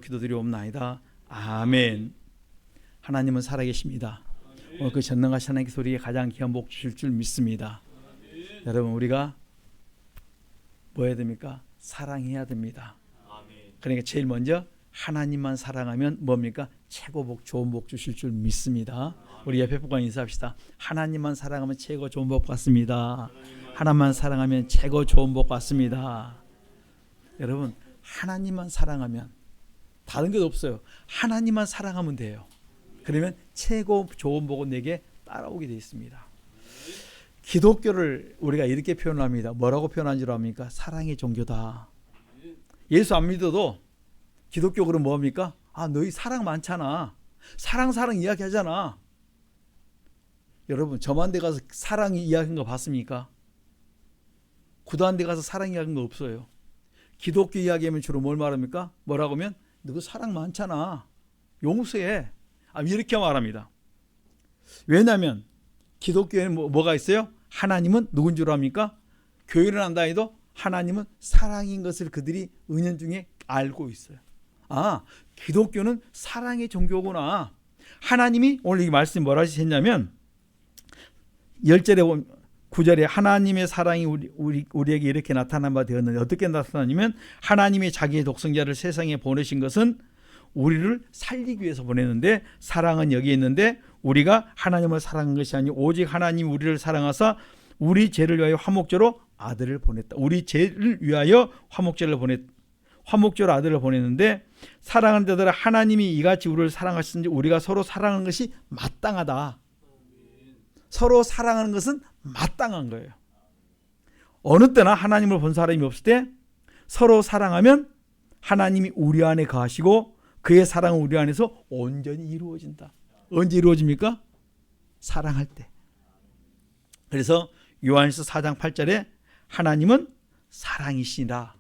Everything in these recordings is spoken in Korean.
기도드리옵나이다. 아멘. 하나님은 살아계십니다. 오늘 그 전능하신 하나님의 소리에 가장 귀한 복 주실 줄 믿습니다. 여러분, 우리가 뭐 해야 됩니까? 사랑해야 됩니다. 그러니까 제일 먼저 하나님만 사랑하면 뭡니까? 최고 복, 좋은 복 주실 줄 믿습니다. 우리 옆에 분과 인사합시다. 하나님만 사랑하면 최고 좋은 복 받습니다. 하나님만 사랑하면 최고 좋은 복 받습니다. 여러분, 하나님만 사랑하면 다른 것 없어요. 하나님만 사랑하면 돼요. 그러면 최고 좋은 복은 내게 따라오게 되어 있습니다. 기독교를 우리가 이렇게 표현합니다. 뭐라고 표현한 줄 압니까? 사랑의 종교다. 예수 안 믿어도 기독교 그럼 뭐합니까? 아, 너희 사랑 많잖아. 사랑 이야기하잖아. 여러분, 저만 데 가서 사랑 이야기한 거 봤습니까? 구도한 데 가서 사랑 이야기한 거 없어요. 기독교 이야기하면 주로 뭘 말합니까? 뭐라고 하면 너 사랑 많잖아. 용서해. 이렇게 말합니다. 왜냐하면 기독교에는 뭐가 있어요? 하나님은 누군 줄 압니까? 교회를 한다 해도 하나님은 사랑인 것을 그들이 은연중에 알고 있어요. 아, 기독교는 사랑의 종교구나. 하나님이 오늘 이 말씀이 뭐라 하셨냐면 10절에 9절에 하나님의 사랑이 우리에게 이렇게 나타난 바 되었는데 어떻게 나타나냐면 하나님이 자기의 독생자를 세상에 보내신 것은 우리를 살리기 위해서 보냈는데 사랑은 여기 있는데 우리가 하나님을 사랑한 것이 아니고 오직 하나님이 우리를 사랑하사 우리 죄를 위하여 화목제로 아들을 보냈다. 우리 죄를 위하여 화목제로 아들을 보냈는데 사랑하는 자들아 하나님이 이같이 우리를 사랑하시는지 우리가 서로 사랑하는 것이 마땅하다. 서로 사랑하는 것은 마땅한 거예요. 어느 때나 하나님을 본 사람이 없을 때 서로 사랑하면 하나님이 우리 안에 거하시고 그의 사랑은 우리 안에서 온전히 이루어진다. 언제 이루어집니까? 사랑할 때. 그래서 요한일서 4장 8절에 하나님은 사랑이시다.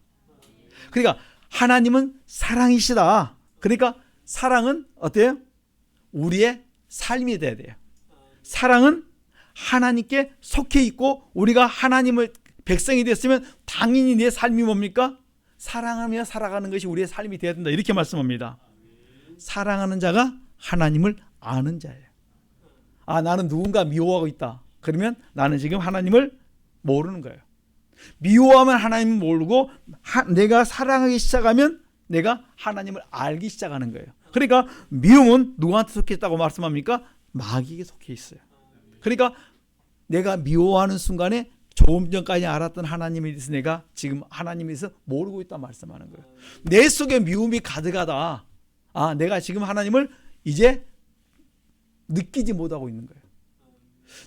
그러니까 하나님은 사랑이시다. 그러니까 사랑은 어때요? 우리의 삶이 돼야 돼요. 사랑은 하나님께 속해 있고 우리가 하나님의 백성이 됐으면 당연히 내 삶이 뭡니까? 사랑하며 살아가는 것이 우리의 삶이 되어야 된다. 이렇게 말씀합니다. 사랑하는 자가 하나님을 아는 자예요. 아, 나는 누군가 미워하고 있다. 그러면 나는 지금 하나님을 모르는 거예요. 미워하면 하나님을 모르고 내가 사랑하기 시작하면 내가 하나님을 알기 시작하는 거예요. 그러니까 미움은 누구한테 속해 있다고 말씀합니까? 마귀에게 속해 있어요. 그러니까 내가 미워하는 순간에 조금 전까지 알았던 하나님에 대해서 내가 지금 하나님에 대해서 모르고 있다 말씀하는 거예요. 내 속에 미움이 가득하다. 아, 내가 지금 하나님을 이제 느끼지 못하고 있는 거예요.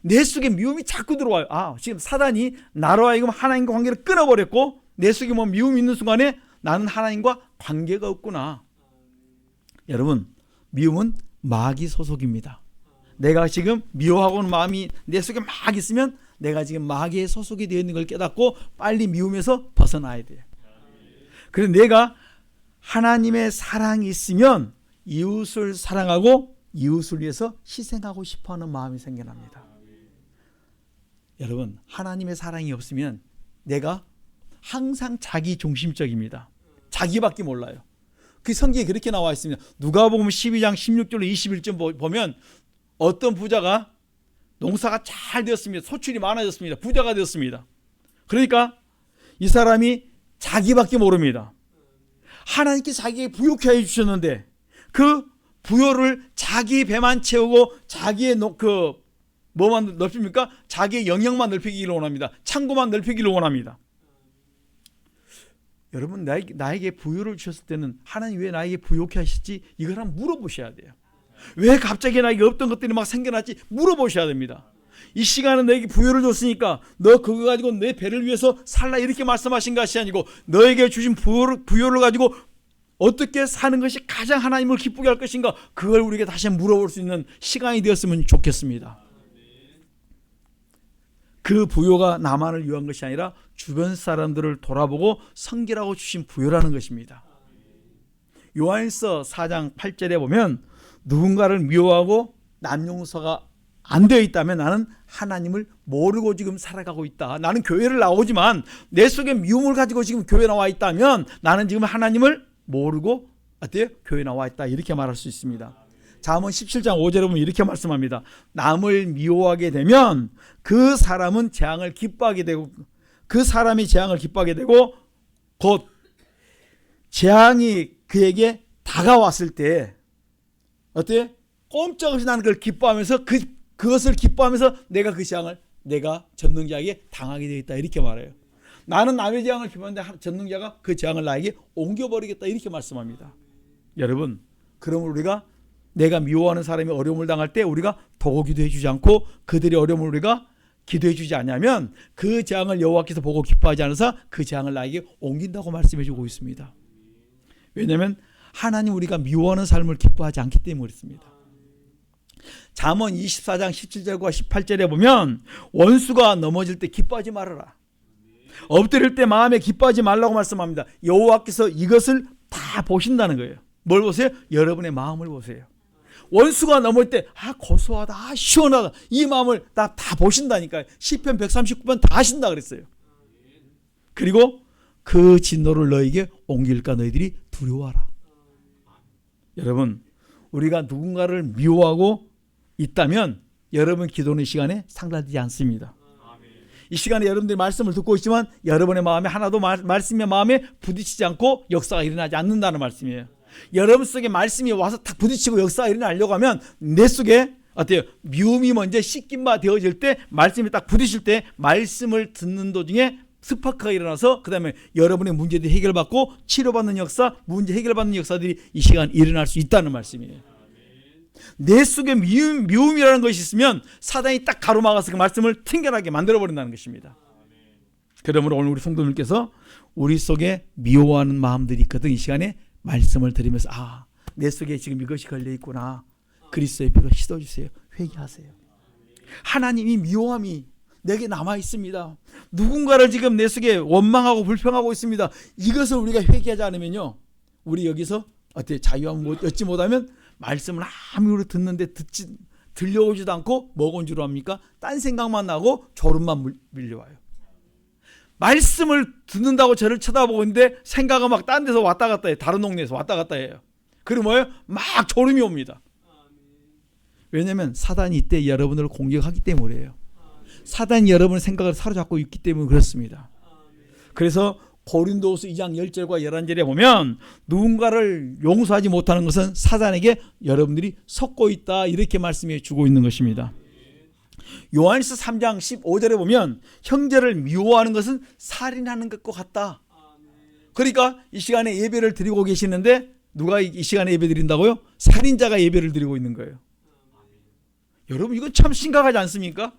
내 속에 미움이 자꾸 들어와요. 아, 지금 사단이 나로 하여금 하나님과 관계를 끊어버렸고 내 속에 뭐 미움이 있는 순간에 나는 하나님과 관계가 없구나. 여러분, 미움은 마귀 소속입니다. 내가 지금 미워하고는 마음이 내 속에 막 있으면 내가 지금 마귀의 소속이 되어 있는 걸 깨닫고 빨리 미움에서 벗어나야 돼요. 그래서 내가 하나님의 사랑이 있으면 이웃을 사랑하고 이웃을 위해서 희생하고 싶어하는 마음이 생겨납니다. 여러분, 하나님의 사랑이 없으면 내가 항상 자기 중심적입니다. 자기밖에 몰라요. 그 성경에 그렇게 나와 있습니다. 누가복음 12장 16절로 21절 보면 어떤 부자가 농사가 잘 되었습니다. 소출이 많아졌습니다. 부자가 되었습니다. 그러니까 이 사람이 자기밖에 모릅니다. 하나님께 자기에게 부요케 해주셨는데 그 부요를 자기 배만 채우고 자기의 뭐만 넓힙니까? 자기의 영역만 넓히기를 원합니다. 창고만 넓히기를 원합니다. 여러분, 나에게 부요를 주셨을 때는 하나님 왜 나에게 부요케 하시지? 이걸 한번 물어보셔야 돼요. 왜 갑자기 나에게 없던 것들이 막 생겨났지? 물어보셔야 됩니다. 이 시간은 너에게 부요를 줬으니까 너 그거 가지고 내 배를 위해서 살라 이렇게 말씀하신 것이 아니고 너에게 주신 부요를 가지고 어떻게 사는 것이 가장 하나님을 기쁘게 할 것인가, 그걸 우리에게 다시 물어볼 수 있는 시간이 되었으면 좋겠습니다. 그 부요가 나만을 위한 것이 아니라 주변 사람들을 돌아보고 섬기라고 주신 부요라는 것입니다. 요한일서 4장 8절에 보면 누군가를 미워하고 남용서가 안 되어 있다면 나는 하나님을 모르고 지금 살아가고 있다. 나는 교회를 나오지만 내 속에 미움을 가지고 지금 교회 나와 있다면 나는 지금 하나님을 모르고 어때요? 교회에 나와 있다 이렇게 말할 수 있습니다. 잠언 17장 5절에 보면 이렇게 말씀합니다. 남을 미워하게 되면 그 사람은 재앙을 기뻐하게 되고 그 사람이 재앙을 기뻐하게 되고 곧 재앙이 그에게 다가왔을 때 어때요? 꼼짝없이 나는 그걸 기뻐하면서 그것을 기뻐하면서 내가 그 재앙을 내가 전능자에게 당하게 되겠다 이렇게 말해요. 나는 남의 재앙을 기뻐하는데 전능자가 그 재앙을 나에게 옮겨버리겠다 이렇게 말씀합니다. 여러분, 그러면 우리가 내가 미워하는 사람이 어려움을 당할 때 우리가 도고 기도해 주지 않고 그들의 어려움을 우리가 기도해 주지 않으면 그 재앙을 여호와께서 보고 기뻐하지 않으사 그 재앙을 나에게 옮긴다고 말씀해 주고 있습니다. 왜냐하면 하나님 우리가 미워하는 삶을 기뻐하지 않기 때문에 그렇습니다. 잠언 24장 17절과 18절에 보면 원수가 넘어질 때 기뻐하지 말아라. 엎드릴 때 마음에 기뻐하지 말라고 말씀합니다. 여호와께서 이것을 다 보신다는 거예요. 뭘 보세요? 여러분의 마음을 보세요. 원수가 넘을 때 고소하다, 시원하다 이 마음을 다 보신다니까요. 시편 139편 다 하신다 그랬어요. 그리고 그 진노를 너에게 옮길까 너희들이 두려워하라. 여러분, 우리가 누군가를 미워하고 있다면 여러분 기도하는 시간에 상달되지 않습니다. 이 시간에 여러분들이 말씀을 듣고 있지만 여러분의 마음에 하나도 말씀의 마음에 부딪히지 않고 역사가 일어나지 않는다는 말씀이에요. 여러분 속에 말씀이 와서 딱 부딪히고 역사가 일어나려고 하면 내 속에 어때요? 미움이 먼저 씻긴 바 되어질 때 말씀이 딱 부딪힐 때 말씀을 듣는 도중에 스파크가 일어나서 그 다음에 여러분의 문제들이 해결받고 치료받는 역사, 문제 해결받는 역사들이 이 시간 일어날 수 있다는 말씀이에요. 내 속에 미움이라는 것이 있으면 사단이 딱 가로막아서 그 말씀을 튕겨나게 만들어버린다는 것입니다. 그러므로 오늘 우리 성도님께서 우리 속에 미워하는 마음들이 있거든 이 시간에 말씀을 들으면서 내 속에 지금 이것이 걸려있구나. 그리스도의 피로 씻어주세요. 회개하세요. 하나님이 미워함이 내게 남아있습니다. 누군가를 지금 내 속에 원망하고 불평하고 있습니다. 이것을 우리가 회개하지 않으면요 우리 여기서 자유함 얻지 못하면 말씀을 아무리 듣는데 들려오지도 않고 뭐건 줄 압니까? 딴 생각만 나고 졸음만 밀려와요. 말씀을 듣는다고 저를 쳐다보고 있는데 생각은 막 딴 데서 왔다 갔다 해요. 다른 동네에서 왔다 갔다 해요. 그리고 뭐예요? 막 졸음이 옵니다. 왜냐하면 사단이 이때 여러분을 공격하기 때문이에요. 사단이 여러분의 생각을 사로잡고 있기 때문에 그렇습니다. 그래서 고린도후서 2장 10절과 11절에 보면 누군가를 용서하지 못하는 것은 사단에게 여러분들이 섞고 있다 이렇게 말씀해 주고 있는 것입니다. 요한일서 3장 15절에 보면 형제를 미워하는 것은 살인하는 것과 같다. 그러니까 이 시간에 예배를 드리고 계시는데 누가 이 시간에 예배 드린다고요? 살인자가 예배를 드리고 있는 거예요. 여러분 이건 참 심각하지 않습니까?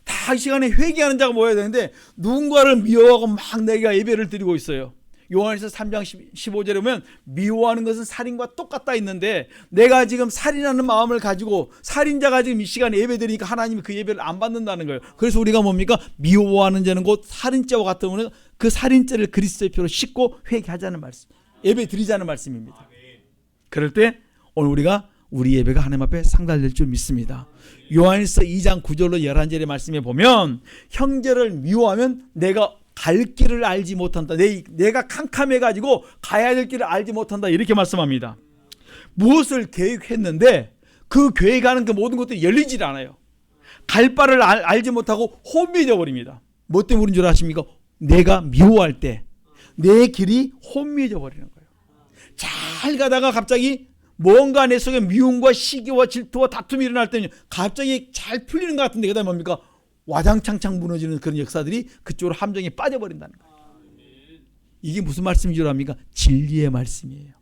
다 이 시간에 회개하는 자가 모여야 되는데 누군가를 미워하고 막 내가 예배를 드리고 있어요. 요한일서 3장 15절에 보면 미워하는 것은 살인과 똑같다 있는데 내가 지금 살인하는 마음을 가지고 살인자가 지금 이 시간에 예배 드리니까 하나님이 그 예배를 안 받는다는 거예요. 그래서 우리가 뭡니까? 미워하는 자는 곧 살인자와 같으면 그 살인자를 그리스도의 피로 씻고 회개하자는 말씀, 예배 드리자는 말씀입니다. 그럴 때 오늘 우리가 우리 예배가 하나님 앞에 상달될 줄 믿습니다. 요한일서 2장 9절로 11절의 말씀에 보면 형제를 미워하면 내가 갈 길을 알지 못한다. 내가 캄캄해가지고 가야 될 길을 알지 못한다. 이렇게 말씀합니다. 무엇을 계획했는데 그 계획하는 그 모든 것들이 열리질 않아요. 갈 바를 알지 못하고 혼미해져 버립니다. 뭐 때문에 그런 줄 아십니까? 내가 미워할 때 내 길이 혼미해져 버리는 거예요. 잘 가다가 갑자기 뭔가 내 속에 미움과 시기와 질투와 다툼이 일어날 때는 갑자기 잘 풀리는 것 같은데 그다음에 뭡니까? 와장창창 무너지는 그런 역사들이 그쪽으로 함정에 빠져버린다는 거예요. 이게 무슨 말씀인 줄 압니까? 진리의 말씀이에요.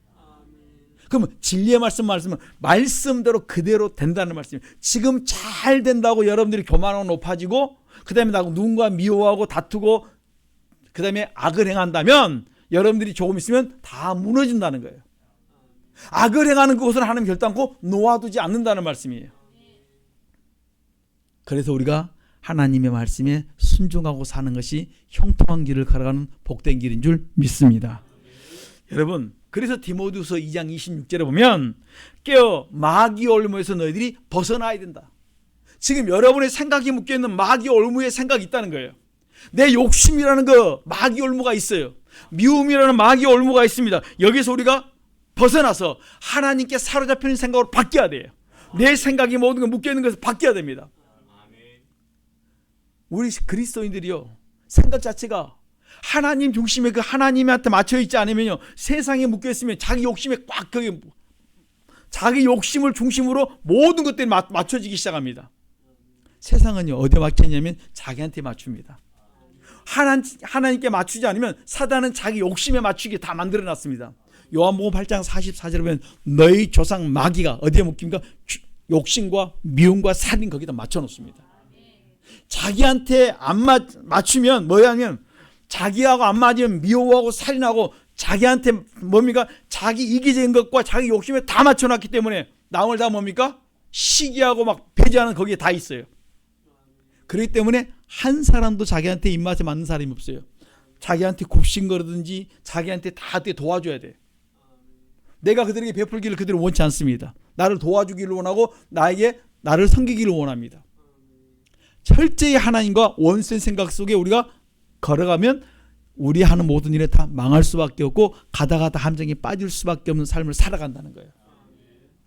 그러면 진리의 말씀은 말씀대로 그대로 된다는 말씀이에요. 지금 잘 된다고 여러분들이 교만하고 높아지고 그 다음에 누군가 미워하고 다투고 그 다음에 악을 행한다면 여러분들이 조금 있으면 다 무너진다는 거예요. 악을 행하는 그것을 하나님 결단코 놓아두지 않는다는 말씀이에요. 그래서 우리가 하나님의 말씀에 순종하고 사는 것이 형통한 길을 걸어가는 복된 길인 줄 믿습니다. 여러분, 그래서 디모데후서 2장 26절에 보면 깨어 마귀의 올무에서 너희들이 벗어나야 된다. 지금 여러분의 생각이 묶여있는 마귀의 올무의 생각이 있다는 거예요. 내 욕심이라는 그 마귀의 올무가 있어요. 미움이라는 마귀의 올무가 있습니다. 여기서 우리가 벗어나서 하나님께 사로잡히는 생각으로 바뀌어야 돼요. 내 생각이 모든 거 묶여있는 것에서 바뀌어야 됩니다. 우리 그리스도인들이요, 생각 자체가 하나님 중심에 그 하나님한테 맞춰 있지 않으면요, 세상에 묶여 있으면 자기 욕심에 꽉, 자기 욕심을 중심으로 모든 것들이 맞춰지기 시작합니다. 세상은요, 어디에 맞췄냐면 자기한테 맞춥니다. 하나님께 맞추지 않으면 사단은 자기 욕심에 맞추게 다 만들어놨습니다. 요한복음 8장 44절에 보면 너희 조상 마귀가 어디에 묶입니까? 욕심과 미움과 살인 거기다 맞춰놓습니다. 자기한테 안 맞추면 뭐냐면, 자기하고 안 맞으면 미워하고 살인하고, 자기한테 뭡니까? 자기 이기적인 것과 자기 욕심에 다 맞춰놨기 때문에 남을 다 뭡니까? 시기하고 막 배제하는 거기에 다 있어요. 그렇기 때문에 한 사람도 자기한테 입맛에 맞는 사람이 없어요. 자기한테 굽신거리든지 자기한테 다 도와줘야 돼. 내가 그들에게 베풀기를 그들은 원치 않습니다. 나를 도와주기를 원하고 나를 섬기기를 원합니다. 철저히 하나님과 원수의 생각 속에 우리가 걸어가면 우리 하는 모든 일에 다 망할 수밖에 없고 가다 함정에 빠질 수밖에 없는 삶을 살아간다는 거예요.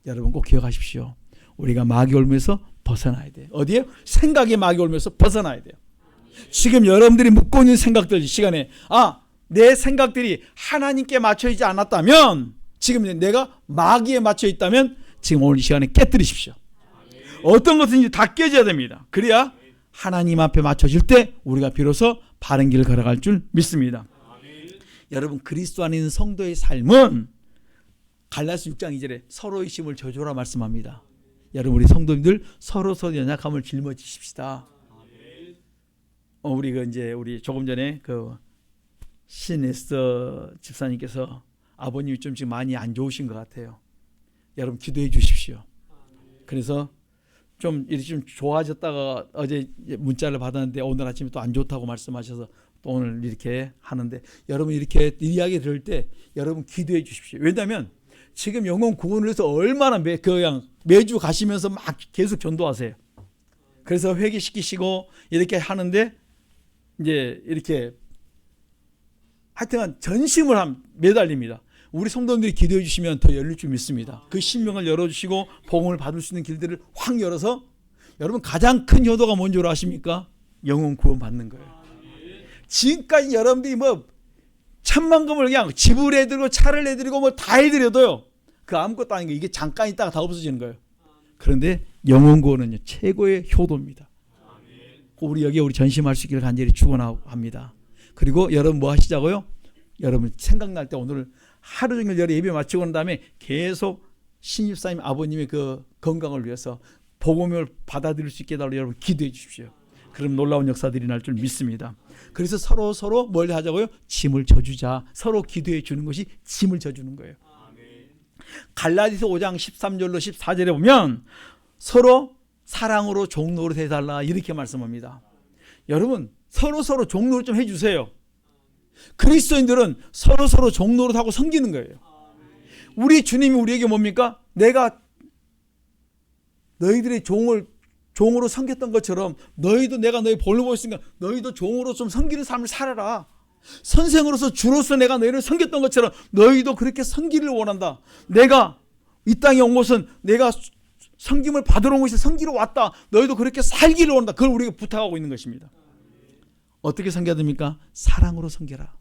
여러분 꼭 기억하십시오. 우리가 마귀 올면서 벗어나야 돼요. 어디에요? 생각의 마귀 올면서 벗어나야 돼요. 지금 여러분들이 묻고 있는 생각들 시간에 내 생각들이 하나님께 맞춰있지 않았다면, 지금 내가 마귀에 맞춰 있다면 지금 오늘 이 시간에 깨뜨리십시오. 어떤 것든지 다 깨져야 됩니다. 그래야 하나님 앞에 맞춰질 때 우리가 비로소 바른 길을 걸어갈 줄 믿습니다. 여러분, 그리스도 안에 있는 성도의 삶은 갈라디아서 6장 2절에 서로의 힘을 저주라 말씀합니다. 여러분, 우리 성도님들 서로 연약함을 짊어지십시다. 우리 조금 전에 신에스더 집사님께서 아버님이 좀 지금 많이 안 좋으신 것 같아요. 여러분 기도해 주십시오. 그래서 좀 이렇게 좀 좋아졌다가 어제 문자를 받았는데 오늘 아침에 또 안 좋다고 말씀하셔서 또 오늘 이렇게 하는데, 여러분 이렇게 이야기 들을 때 여러분 기도해 주십시오. 왜냐하면 지금 영혼 구원을 위해서 얼마나 매주 가시면서 막 계속 전도하세요. 그래서 회개시키시고 이렇게 하는데, 이제 이렇게 하여튼 전심을 매달립니다. 우리 성도님들이 기도해 주시면 더 열릴 줄 믿습니다. 그 심령을 열어주시고 복음을 받을 수 있는 길들을 확 열어서, 여러분 가장 큰 효도가 뭔지 아십니까? 영혼 구원 받는 거예요. 지금까지 여러분들이 천만금을 그냥 집을 해드리고 차를 해드리고 다 해드려도요, 그 아무것도 아닌 게 이게 잠깐 있다가 다 없어지는 거예요. 그런데 영혼 구원은요, 최고의 효도입니다. 우리 여기에 우리 전심할 수 있기를 간절히 축원합니다. 그리고 여러분 뭐 하시자고요? 여러분 생각날 때 오늘 하루 종일 예배 마치고 난 다음에 계속 신집사님 아버님의 그 건강을 위해서 복음을 받아들일 수 있게 해달라고 여러분 기도해 주십시오. 그럼 놀라운 역사들이 날 줄 믿습니다. 그래서 서로 뭘 하자고요? 짐을 져주자. 서로 기도해 주는 것이 짐을 져주는 거예요. 갈라디아서 5장 13절로 14절에 보면 서로 사랑으로 종로로 해달라 이렇게 말씀합니다. 여러분 서로 종로를 좀 해주세요. 그리스도인들은 서로 종로를 하고 섬기는 거예요. 우리 주님이 우리에게 뭡니까? 내가 너희들의 종으로 섬겼던 것처럼 너희도 내가 너희 볼로 보였으니까 너희도 종으로 좀 섬기는 삶을 살아라. 선생으로서 주로서 내가 너희를 섬겼던 것처럼 너희도 그렇게 섬기를 원한다. 내가 이 땅에 온 것은 내가 섬김을 받으러 온 것이 섬기러 왔다. 너희도 그렇게 살기를 원한다. 그걸 우리가 부탁하고 있는 것입니다. 어떻게 섬겨야 됩니까? 사랑으로 섬겨라.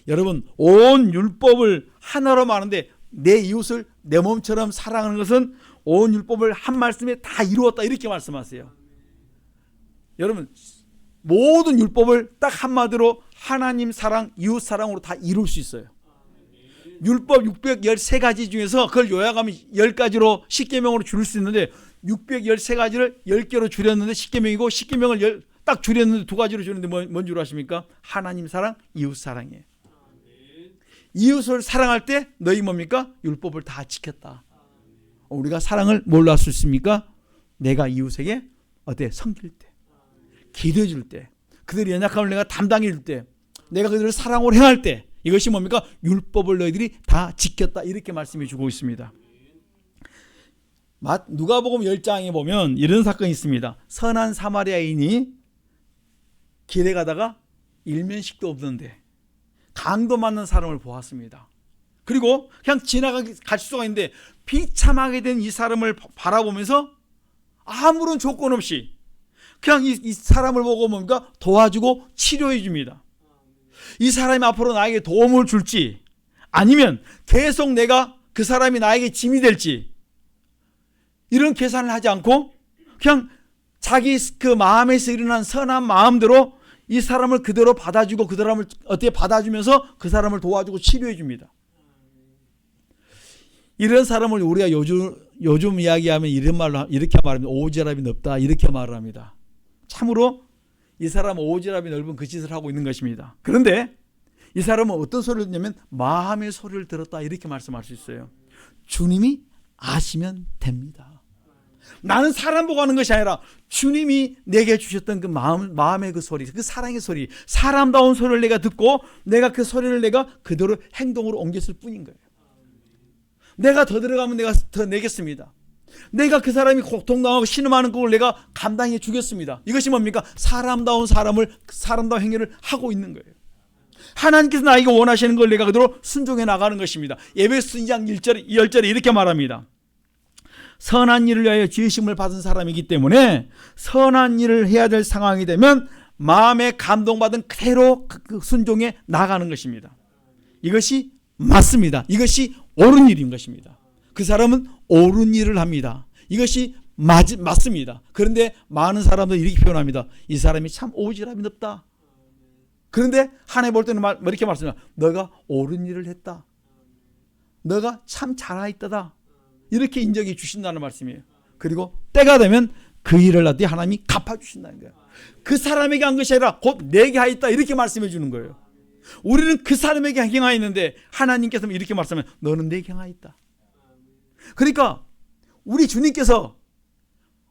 여러분 온 율법을 하나로 말하는데 내 이웃을 내 몸처럼 사랑하는 것은 온 율법을 한 말씀에 다 이루었다 이렇게 말씀하세요. 여러분 모든 율법을 딱 한마디로 하나님 사랑, 이웃 사랑으로 다 이룰 수 있어요. 율법 613가지 중에서 그걸 요약하면 10가지로 10계명으로 줄일 수 있는데 613가지를 10개로 줄였는데 10계명이고 10계명을 딱 줄였는데 2가지로 줄였는데 뭔 줄 아십니까? 하나님 사랑, 이웃 사랑이에요. 이웃을 사랑할 때 너희 뭡니까? 율법을 다 지켰다. 우리가 사랑을 뭘로 할 수 있습니까? 내가 이웃에게 섬길 때, 기도해 줄 때, 그들이 연약함을 내가 담당해 줄 때, 내가 그들을 사랑으로 행할 때, 이것이 뭡니까? 율법을 너희들이 다 지켰다 이렇게 말씀해 주고 있습니다. 누가복음 10장에 보면 이런 사건이 있습니다. 선한 사마리아인이 길에 가다가 일면식도 없는데 강도 맞는 사람을 보았습니다. 그리고 그냥 갈 수가 있는데 비참하게 된 이 사람을 바라보면서 아무런 조건 없이 그냥 이 사람을 보고 뭔가 도와주고 치료해 줍니다. 이 사람이 앞으로 나에게 도움을 줄지 아니면 계속 내가 그 사람이 나에게 짐이 될지 이런 계산을 하지 않고 그냥 자기 그 마음에서 일어난 선한 마음대로 이 사람을 그대로 받아주고 그 사람을 어떻게 받아주면서 그 사람을 도와주고 치료해 줍니다. 이런 사람을 우리가 요즘 이야기하면 이런 말로 이렇게 말합니다. 오지랖이 넓다 이렇게 말을 합니다. 참으로 이 사람은 오지랖이 넓은 그 짓을 하고 있는 것입니다. 그런데 이 사람은 어떤 소리를 듣냐면 마음의 소리를 들었다 이렇게 말씀할 수 있어요. 주님이 아시면 됩니다. 나는 사람 보고 하는 것이 아니라 주님이 내게 주셨던 그 마음의 그 소리, 그 사랑의 소리, 사람다운 소리를 내가 듣고 내가 그 소리를 내가 그대로 행동으로 옮겼을 뿐인 거예요. 내가 더 들어가면 내가 더 내겠습니다. 내가 그 사람이 고통당하고 신음하는 걸 내가 감당해 주겠습니다. 이것이 뭡니까? 사람다운 행위를 하고 있는 거예요. 하나님께서 나에게 원하시는 걸 내가 그대로 순종해 나가는 것입니다. 에베소 2장 2절에 이렇게 말합니다. 선한 일을 위하여 지으심을 받은 사람이기 때문에 선한 일을 해야 될 상황이 되면 마음에 감동받은 그대로 순종해 나가는 것입니다. 이것이 맞습니다. 이것이 옳은 일인 것입니다. 그 사람은 옳은 일을 합니다. 이것이 맞습니다. 그런데 많은 사람들은 이렇게 표현합니다. 이 사람이 참 오지랖이 넓다. 그런데 하나님 볼 때는 이렇게 말씀합니다. 너가 옳은 일을 했다. 너가 참 잘하였다. 이렇게 인정해 주신다는 말씀이에요. 그리고 때가 되면 그 일을 나한테 하나님이 갚아주신다는 거예요. 그 사람에게 한 것이 아니라 곧 내게 하였다 이렇게 말씀해 주는 거예요. 우리는 그 사람에게 행하였는데 하나님께서 이렇게 말씀하면 너는 내게 행하였다. 그러니까 우리 주님께서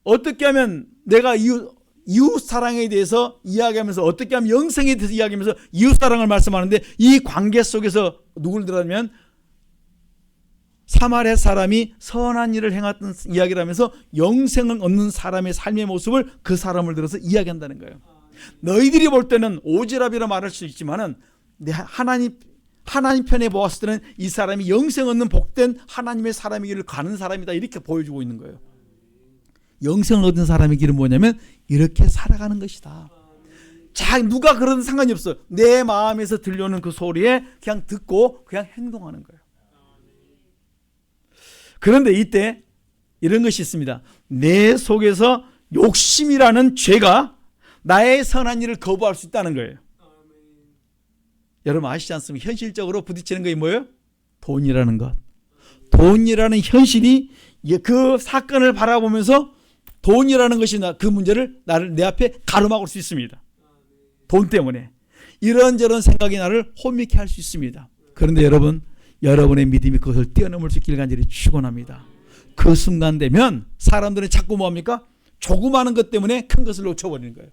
어떻게 하면 내가 이웃 사랑에 대해서 이야기하면서 어떻게 하면 영생에 대해서 이야기하면서 이웃 사랑을 말씀하는데 이 관계 속에서 누구를 들어가면 사마리아 사람이 선한 일을 행했던 이야기를 하면서 영생을 얻는 사람의 삶의 모습을 그 사람을 들어서 이야기한다는 거예요. 너희들이 볼 때는 오지랖이라 말할 수 있지만은 하나님 편에 보았을 때는 이 사람이 영생 얻는 복된 하나님의 사람이기를 가는 사람이다 이렇게 보여주고 있는 거예요. 영생을 얻은 사람의 길은 뭐냐면 이렇게 살아가는 것이다. 자, 누가 그러든 상관이 없어요. 내 마음에서 들려오는 그 소리에 그냥 듣고 그냥 행동하는 거예요. 그런데 이때 이런 것이 있습니다. 내 속에서 욕심이라는 죄가 나의 선한 일을 거부할 수 있다는 거예요. 여러분 아시지 않습니까? 현실적으로 부딪히는 것이 뭐예요? 돈이라는 것. 돈이라는 현실이 그 사건을 바라보면서 돈이라는 것이 그 문제를 내 앞에 가로막을 수 있습니다. 돈 때문에 이런저런 생각이 나를 혼미케 할 수 있습니다. 그런데 여러분의 믿음이 그것을 뛰어넘을 수 있기를 간절히 축원합니다. 그 순간 되면 사람들은 자꾸 뭐합니까? 조그마한 것 때문에 큰 것을 놓쳐버리는 거예요.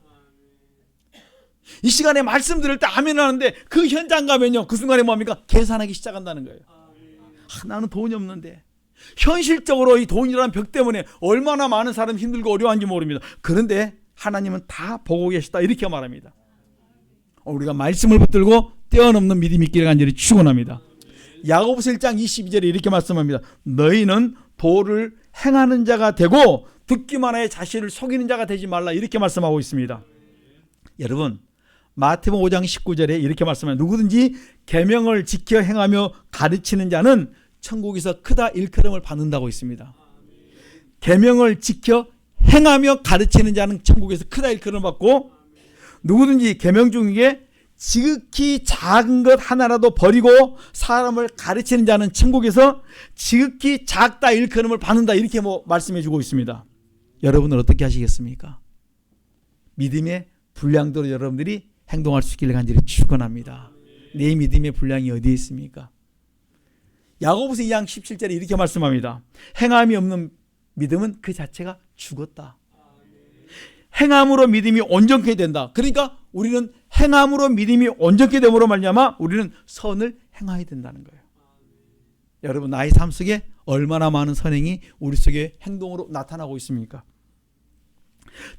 이 시간에 말씀 들을 때 아멘 하는데 그 현장 가면요 그 순간에 뭐합니까? 계산하기 시작한다는 거예요. 나는 돈이 없는데. 현실적으로 이 돈이라는 벽 때문에 얼마나 많은 사람이 힘들고 어려워하는지 모릅니다. 그런데 하나님은 다 보고 계시다 이렇게 말합니다. 우리가 말씀을 붙들고 뛰어넘는 믿음이 있기를 간절히 축원합니다. 야고보서 1장 22절에 이렇게 말씀합니다. 너희는 도를 행하는 자가 되고 듣기만 하여 자신을 속이는 자가 되지 말라 이렇게 말씀하고 있습니다. 여러분 마태복음 5장 19절에 이렇게 말씀합니다. 누구든지 계명을 지켜 행하며 가르치는 자는 천국에서 크다 일컬음을 받는다고 있습니다. 계명을 지켜 행하며 가르치는 자는 천국에서 크다 일컬음을 받고 누구든지 계명 중에 지극히 작은 것 하나라도 버리고 사람을 가르치는 자는 천국에서 지극히 작다 일컬음을 받는다 이렇게 말씀해 주고 있습니다. 여러분은 어떻게 하시겠습니까? 믿음의 분량대로 여러분들이 행동할 수 있기를 간절히 축원합니다. 내 믿음의 분량이 어디에 있습니까? 야고보서 2장 17절에 이렇게 말씀합니다. 행함이 없는 믿음은 그 자체가 죽었다. 행함으로 믿음이 온전케 된다. 그러니까 우리는 행함으로 믿음이 온전케 됨으로 말미암아 우리는 선을 행해야 된다는 거예요. 여러분 나의 삶 속에 얼마나 많은 선행이 우리 속에 행동으로 나타나고 있습니까?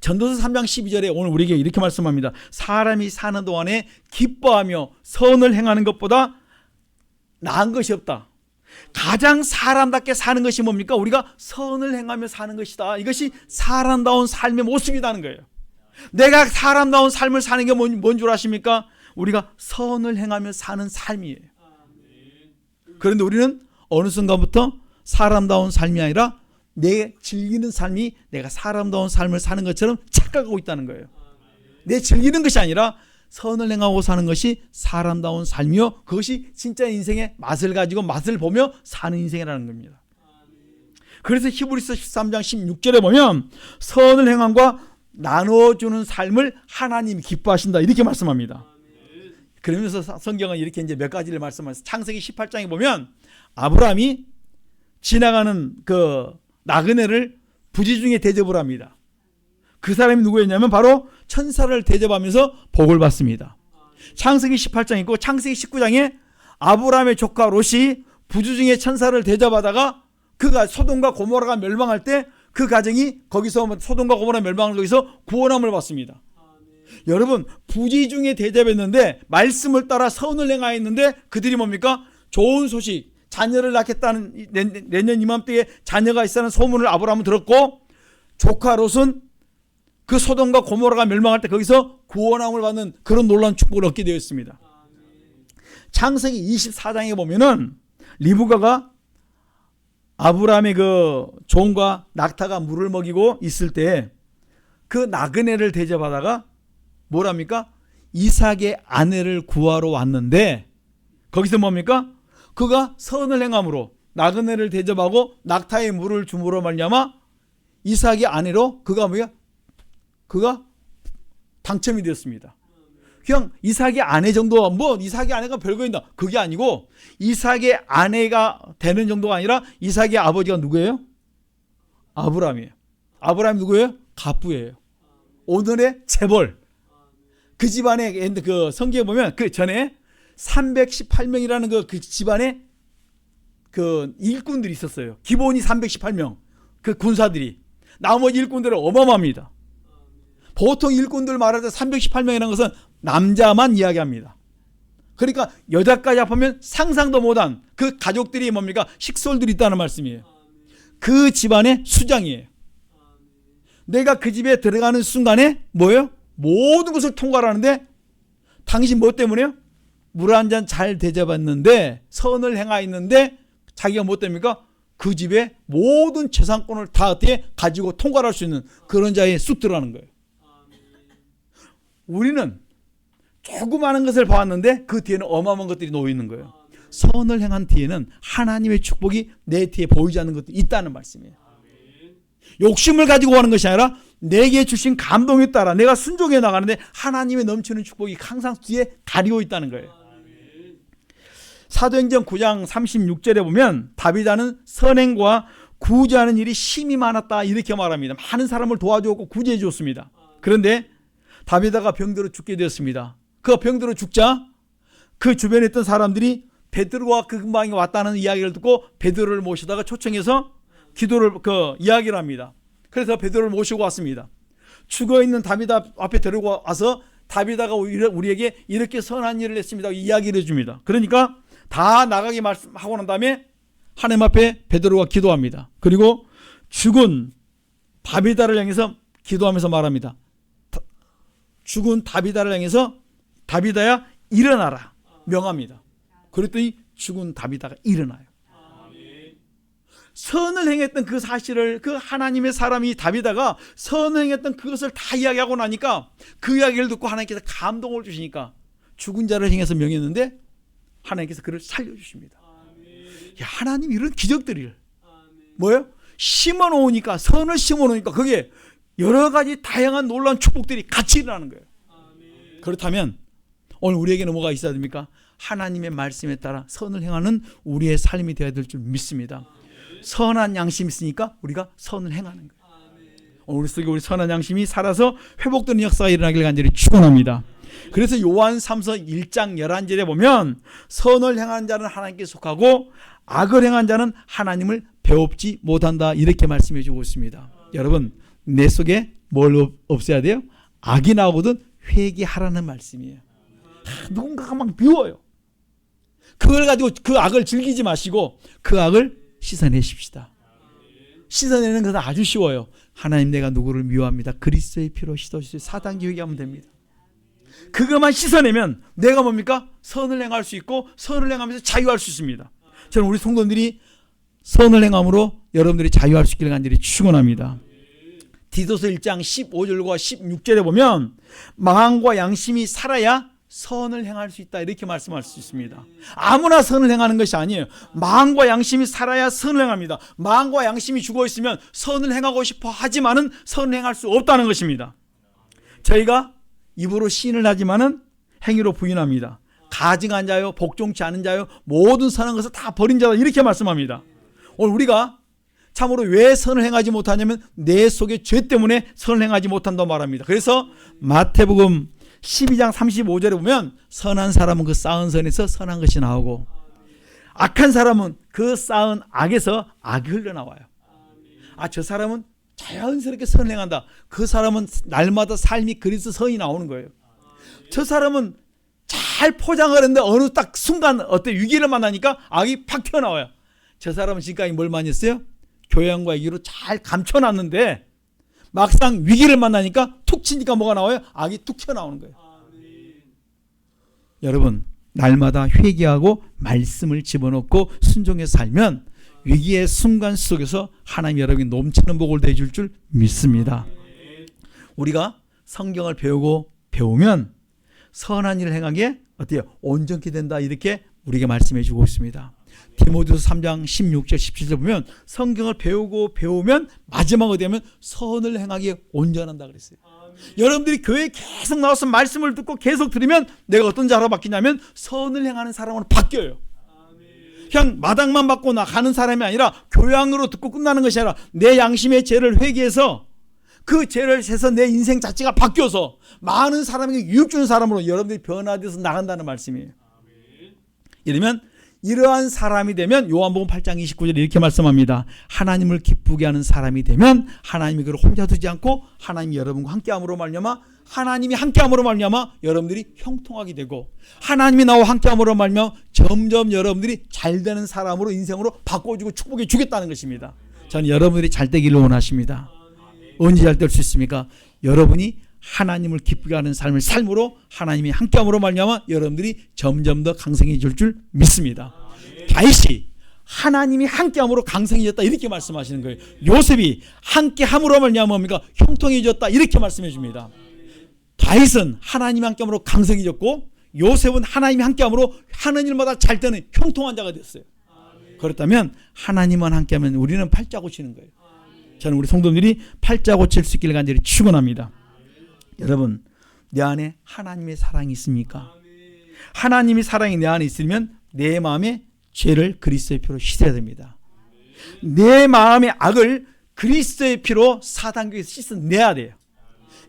전도서 3장 12절에 오늘 우리에게 이렇게 말씀합니다. 사람이 사는 동안에 기뻐하며 선을 행하는 것보다 나은 것이 없다. 가장 사람답게 사는 것이 뭡니까? 우리가 선을 행하며 사는 것이다. 이것이 사람다운 삶의 모습이라는 거예요. 내가 사람다운 삶을 사는 게 뭔 줄 아십니까? 우리가 선을 행하며 사는 삶이에요. 그런데 우리는 어느 순간부터 사람다운 삶이 아니라 내 즐기는 삶이 내가 사람다운 삶을 사는 것처럼 착각하고 있다는 거예요. 내 즐기는 것이 아니라 선을 행하고 사는 것이 사람다운 삶이요, 그것이 진짜 인생의 맛을 가지고 맛을 보며 사는 인생이라는 겁니다. 그래서 히브리서 13장 16절에 보면 선을 행함과 나눠주는 삶을 하나님이 기뻐하신다 이렇게 말씀합니다. 그러면서 성경은 이렇게 이제 몇 가지를 말씀하면서 창세기 18장에 보면 아브라함이 지나가는 그 나그네를 부지 중에 대접을 합니다. 그 사람이 누구였냐면 바로 천사를 대접하면서 복을 받습니다. 창세기 18장에 있고 창세기 19장에 아브라함의 조카 롯이 부지 중에 천사를 대접하다가 그가 소돔과 고모라가 멸망할 때 그 가정이 거기서 소돔과 고모라 멸망을 거기서 구원함을 받습니다. 여러분, 부지 중에 대접했는데 말씀을 따라 선을 행하였는데 그들이 뭡니까? 좋은 소식, 자녀를 낳겠다는, 내년 이맘때에 자녀가 있다는 소문을 아브라함은 들었고, 조카 롯은 그 소돔과 고모라가 멸망할 때 거기서 구원함을 받는 그런 놀라운 축복을 얻게 되었습니다. 창세기 24장에 보면은 리브가가 아브라함의 그 종과 낙타가 물을 먹이고 있을 때 그 나그네를 대접하다가 뭐랍니까? 이삭의 아내를 구하러 왔는데 거기서 뭡니까? 그가 선을 행함으로 나그네를 대접하고 낙타의 물을 줌으로 말미암아 이삭의 아내로 그가 뭐야? 그가 당첨이 되었습니다. 그냥 이삭의 아내 정도, 뭐 이삭의 아내가 별거 있나? 그게 아니고 이삭의 아내가 되는 정도가 아니라 이삭의 아버지가 누구예요? 아브라함이에요. 아브라함이 누구예요? 갑부예요. 오늘의 재벌. 그 집안에 그 성경에 보면 그 전에 318명이라는 그 집안에 그 일꾼들이 있었어요. 기본이 318명. 그 군사들이. 나머지 일꾼들은 어마어마합니다. 보통 일꾼들 말할 때 318명이라는 것은 남자만 이야기합니다. 그러니까 여자까지 합하면 상상도 못한 그 가족들이 뭡니까? 식솔들이 있다는 말씀이에요. 그 집안의 수장이에요. 내가 그 집에 들어가는 순간에 뭐예요? 모든 것을 통과하는데 당신 뭐 때문에요? 물 한 잔 잘 대접했는데 선을 행하였는데 자기가 뭐 때문입니까? 그 집에 모든 재산권을 다 어떻게 가지고 통과할 수 있는 그런 자에 쑥 들어가는 거예요. 우리는 조그마한 것을 봐왔는데 그 뒤에는 어마어마한 것들이 놓여 있는 거예요. 선을 행한 뒤에는 하나님의 축복이 내 뒤에 보이지 않는 것도 있다는 말씀이에요. 욕심을 가지고 하는 것이 아니라 내게 주신 감동에 따라 내가 순종해 나가는데 하나님의 넘치는 축복이 항상 뒤에 가리고 있다는 거예요. 사도행전 9장 36절에 보면 다윗은 선행과 구제하는 일이 심히 많았다 이렇게 말합니다. 많은 사람을 도와주었고 구제해 주었습니다. 그런데 다윗아가 병들어 죽게 되었습니다. 그 병들어 죽자 그 주변에 있던 사람들이 베드로가 그 근방에 왔다는 이야기를 듣고 베드로를 모시다가 초청해서 기도를 이야기를 합니다. 그래서 베드로를 모시고 왔습니다. 죽어있는 다윗 앞에 데리고 와서 다윗아가 우리에게 이렇게 선한 일을 했습니다. 이야기를 해줍니다. 그러니까 다 나가게 말씀하고 난 다음에 하나님 앞에 베드로가 기도합니다. 그리고 죽은 다윗아를 향해서 기도하면서 말합니다. 죽은 다윗아를 향해서 다윗아야 일어나라 명합니다. 그랬더니 죽은 다윗아가 일어나요. 선을 행했던 그 사실을 그 하나님의 사람이 다윗아가 선을 행했던 그것을 다 이야기하고 나니까 그 이야기를 듣고 하나님께서 감동을 주시니까 죽은 자를 향해서 명했는데 하나님께서 그를 살려주십니다. 야, 하나님 이런 기적들을 뭐예요? 심어놓으니까 선을 심어놓으니까 그게 여러 가지 다양한 놀라운 축복들이 같이 일어나는 거예요. 그렇다면 오늘 우리에게는 뭐가 있어야 됩니까? 하나님의 말씀에 따라 선을 행하는 우리의 삶이 되어야 될 줄 믿습니다. 선한 양심이 있으니까 우리가 선을 행하는 거예요. 오늘 속에 우리 선한 양심이 살아서 회복되는 역사가 일어나길 간절히 축원합니다. 그래서 요한삼서 1장 11절에 보면 선을 행하는 자는 하나님께 속하고 악을 행한 자는 하나님을 배웁지 못한다 이렇게 말씀해 주고 있습니다. 여러분 내 속에 뭘 없애야 돼요? 악이 나오거든 회개하라는 말씀이에요. 누군가가 막 미워요. 그걸 가지고 그 악을 즐기지 마시고 그 악을 씻어내십시다. 씻어내는 것은 아주 쉬워요. 하나님, 내가 누구를 미워합니다. 그리스도의 피로 씻어주세요. 4단계 회개하면 됩니다. 그것만 씻어내면 내가 뭡니까? 선을 행할 수 있고 선을 행하면서 자유할 수 있습니다. 저는 우리 성도들이 선을 행함으로 여러분들이 자유할 수 있기를 간절히 축원합니다. 디도서 1장 15절과 16절에 보면 마음과 양심이 살아야 선을 행할 수 있다, 이렇게 말씀할 수 있습니다. 아무나 선을 행하는 것이 아니에요. 마음과 양심이 살아야 선을 행합니다. 마음과 양심이 죽어 있으면 선을 행하고 싶어 하지만은 선을 행할 수 없다는 것입니다. 저희가 입으로 시인을 하지만은 행위로 부인합니다. 가증한 자요, 복종치 않은 자요, 모든 선한 것을 다 버린 자다, 이렇게 말씀합니다. 오늘 우리가 참으로 왜 선을 행하지 못하냐면 내 속의 죄 때문에 선을 행하지 못한다고 말합니다. 그래서 마태복음 12장 35절에 보면 선한 사람은 그 쌓은 선에서 선한 것이 나오고 악한 사람은 그 쌓은 악에서 악이 흘러나와요. 저 사람은 자연스럽게 선을 행한다. 그 사람은 날마다 삶이 그리스도 선이 나오는 거예요. 저 사람은 잘 포장을 했는데 어느 딱 순간 어떤 위기를 만나니까 악이 팍 튀어나와요. 저 사람은 지금까지 뭘 많이 했어요? 교양과 얘기로 잘 감춰놨는데 막상 위기를 만나니까 툭 치니까 뭐가 나와요? 악이 툭 튀어나오는 거예요. 여러분, 날마다 회개하고 말씀을 집어넣고 순종해서 살면 위기의 순간 속에서 하나님 여러분이 넘치는 복을 내줄 줄 믿습니다. 우리가 성경을 배우면 선한 일을 행하게 어때요? 온전케 된다, 이렇게 우리에게 말씀해 주고 있습니다. 디모데후서 3장 16절 17절 보면 성경을 배우면 마지막에 되면 선을 행하기에 온전한다 그랬어요. 여러분들이 교회에 계속 나와서 말씀을 듣고 계속 들으면 내가 어떤 자로 바뀌냐면 선을 행하는 사람으로 바뀌어요. 그냥 마당만 받고 나가는 사람이 아니라 교양으로 듣고 끝나는 것이 아니라 내 양심의 죄를 회개해서 그 죄를 해서 내 인생 자체가 바뀌어서 많은 사람에게 유익 주는 사람으로 여러분들이 변화돼서 나간다는 말씀이에요. 이러면 이러한 사람이 되면 요한복음 8장 29절에 이렇게 말씀합니다. 하나님을 기쁘게 하는 사람이 되면 하나님이 그를 혼자 두지 않고 하나님이 여러분과 함께함으로 말미암아 하나님이 함께함으로 말미암아 여러분들이 형통하게 되고 하나님이 나와 함께함으로 말미암아 점점 여러분들이 잘되는 사람으로 인생으로 바꿔주고 축복해 주겠다는 것입니다. 저는 여러분들이 잘되기를 원하십니다. 언제 잘 될 수 있습니까? 여러분이 하나님을 기쁘게 하는 삶을 삶으로 하나님이 함께함으로 말미암아 여러분들이 점점 더 강성해질 줄 믿습니다. 다윗이 하나님이 함께함으로 강성해졌다, 이렇게 말씀하시는 거예요. 요셉이 함께함으로 말미암아 뭡니까? 형통해졌다, 이렇게 말씀해 줍니다. 다윗은 하나님이 함께함으로 강성해졌고 요셉은 하나님이 함께함으로 하는 일마다 잘 되는 형통한 자가 됐어요. 그렇다면 하나님만 함께하면 우리는 팔자 고치는 거예요. 저는 우리 성도들이 팔자 고칠 수 있기를 간절히 축원합니다. 여러분, 내 안에 하나님의 사랑이 있습니까? 하나님의 사랑이 내 안에 있으면 내 마음에 죄를 그리스도의 피로 씻어야 됩니다. 내 마음의 악을 그리스도의 피로 4단계에서 씻어내야 돼요.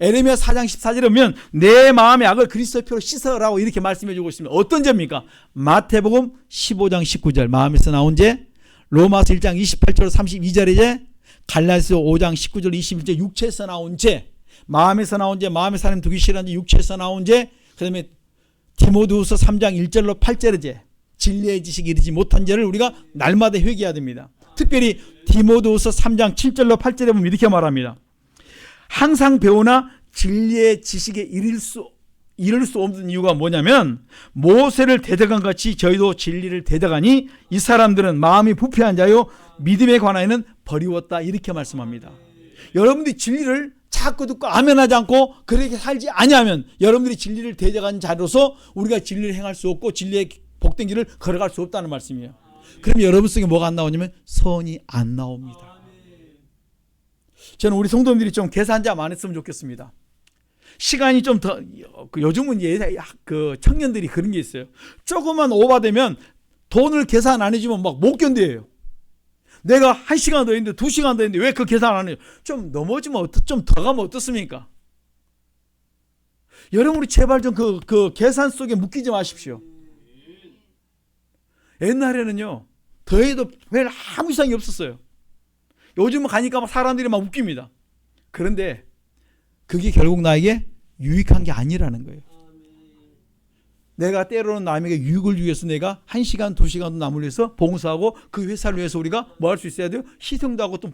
에레미야 4장 14절에 보면 내 마음의 악을 그리스도의 피로 씻어라고 이렇게 말씀해 주고 있습니다. 어떤 죄입니까? 마태복음 15장 19절 마음에서 나온 죄, 로마서 1장 28절 32절의 죄, 갈라디아서 5장 19절 21절 육체에서 나온 죄, 마음에서 나온 죄, 마음의 사람 두기 싫어하는 죄, 육체에서 나온 죄, 그 다음에 디모데후서 3장 1절로 8절의 죄, 진리의 지식이 이르지 못한 죄를 우리가 날마다 회개해야 됩니다. 특별히 디모데후서 3장 7절로 8절에 보면 이렇게 말합니다. 항상 배우나 진리의 지식에 이를 수 없는 이유가 뭐냐면 모세를 대적한 같이 저희도 진리를 대적하니 이 사람들은 마음이 부패한 자요 믿음에 관하여는 버리웠다, 이렇게 말씀합니다. 여러분들이 진리를 자꾸 듣고 아멘하지 않고 그렇게 살지 아니하면 여러분들이 진리를 대적한 자로서 우리가 진리를 행할 수 없고 진리의 복된 길을 걸어갈 수 없다는 말씀이에요. 그러면 여러분 속에 뭐가 안 나오냐면 선이 안 나옵니다. 저는 우리 성도님들이 좀 계산 좀 안 했으면 좋겠습니다. 시간이 좀 더, 요즘은 그 청년들이 그런 게 있어요. 조금만 오바되면 돈을 계산 안 해주면 막 못 견뎌요. 내가 1시간 더 했는데 2시간 더 했는데 왜 그 계산 안 해요? 좀 넘어지면 좀 더 가면 어떻습니까? 여러분이 제발 좀 그 계산 속에 묶이지 마십시오. 옛날에는요, 더해도 별 아무 이상이 없었어요. 요즘은 가니까 사람들이 막 웃깁니다. 그런데 그게 결국 나에게 유익한 게 아니라는 거예요. 내가 때로는 남에게 유익을 주기 위해서 내가 1시간, 2시간도 남을 위해서 봉사하고 그 회사를 위해서 우리가 뭐 할 수 있어야 돼요? 희생도 하고 또